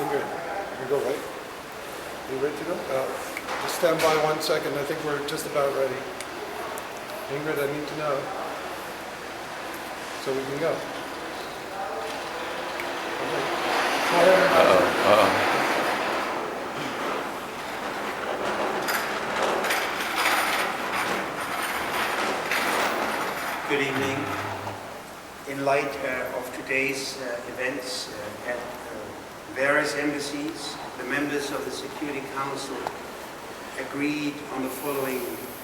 Ingrid, you go, right? Are you ready to go? Just stand by 1 second. I think we're just about ready. Ingrid, I need to know so we can go. Okay. Hi, everybody. Good evening. In light of today's events at various embassies, the members of the Security Council agreed on the following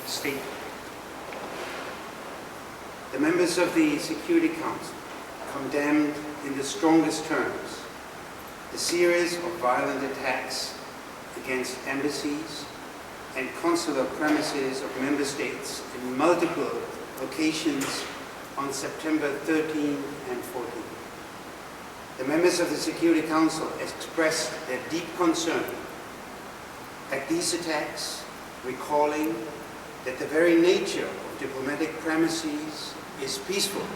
statement. The members of the Security Council condemned in the strongest terms the series of violent attacks against embassies and consular premises of member states in multiple locations on September 13 and 14. The members of the Security Council expressed their deep concern at these attacks, recalling that the very nature of diplomatic premises is peaceful,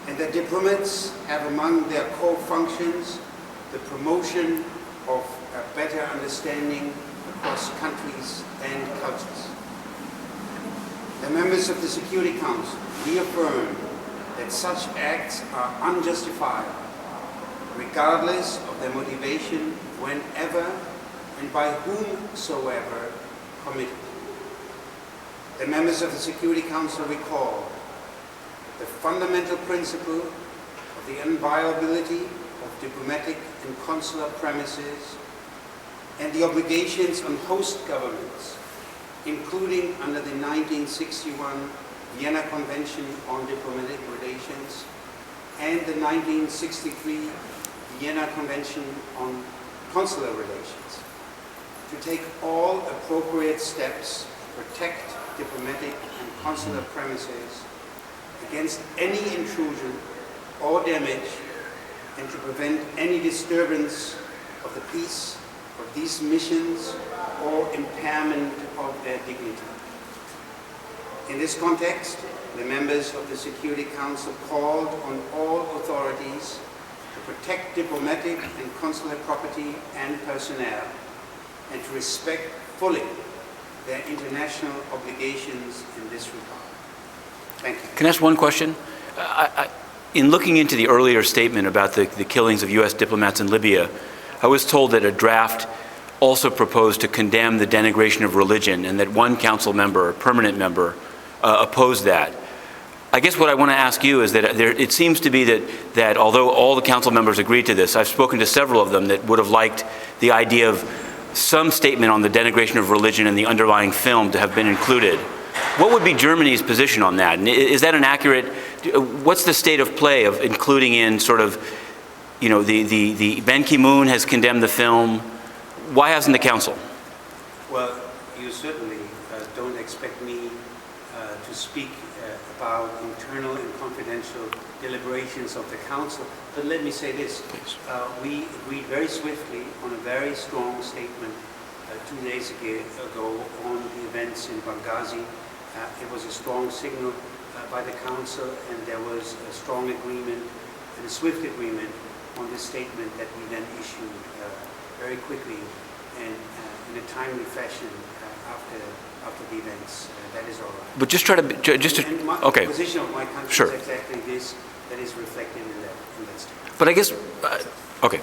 and that diplomats have among their core functions the promotion of a better understanding across countries and cultures. The members of the Security Council reaffirmed that such acts are unjustifiable, regardless of their motivation, whenever and by whomsoever committed. The members of the Security Council recall the fundamental principle of the inviolability of diplomatic and consular premises and the obligations on host governments, including under the 1961 Vienna Convention on Diplomatic Relations and the 1963 Vienna Convention on Consular Relations, to take all appropriate steps to protect diplomatic and consular premises against any intrusion or damage, and to prevent any disturbance of the peace of these missions or impairment of their dignity. In this context, the members of the Security Council called on all authorities to protect diplomatic and consular property and personnel, and to respect fully their international obligations in this regard. Thank you. Can I ask one question? In looking into the earlier statement about the killings of U.S. diplomats in Libya, I was told that a draft also proposed to condemn the denigration of religion, and that one council member, a permanent member, opposed that. I guess what I want to ask you is that it seems to be that although all the council members agreed to this, I've spoken to several of them that would have liked the idea of some statement on the denigration of religion in the underlying film to have been included. What would be Germany's position on that? And is that an accurate, what's the state of play of including in sort of, you know, the Ban Ki-moon has condemned the film. Why hasn't the council? Well, you certainly don't expect me to speak about internal and confidential deliberations of the council, but let me say this. We agreed very swiftly on a very strong statement 2 days ago on the events in Benghazi. It was a strong signal by the council, and there was a strong agreement and a swift agreement on this statement that we then issued very quickly and in a timely fashion after the events. That is all right. But just try to, okay. The position of my country Sure. is exactly this, that is reflected in that statement. But I guess, okay. Okay.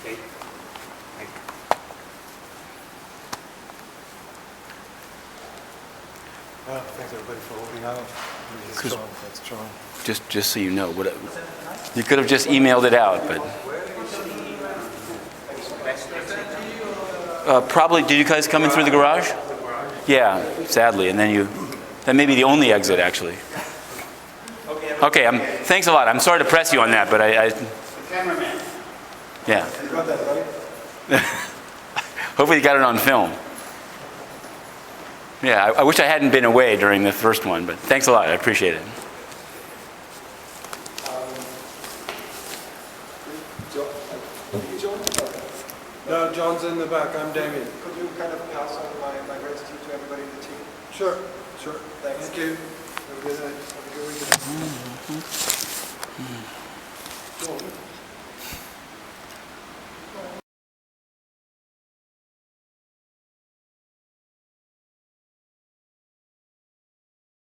Thank you. Well, thanks everybody for holding out. That's strong. Just so you know, you could have just emailed it out, but. Probably, did you guys come in through the garage? Yeah, sadly, and then that may be the only exit, actually. Okay, thanks a lot. I'm sorry to press you on that, but The cameraman. yeah. You got that, right? Hopefully you got it on film. Yeah, I wish I hadn't been away during the first one, but thanks a lot. I appreciate it. John? No, John's in the back. I'm Damien. Could you kind of pass on my gratitude to everybody in the team? Sure, sure. Thanks. Thank you. Have a good night. Have a good weekend. John?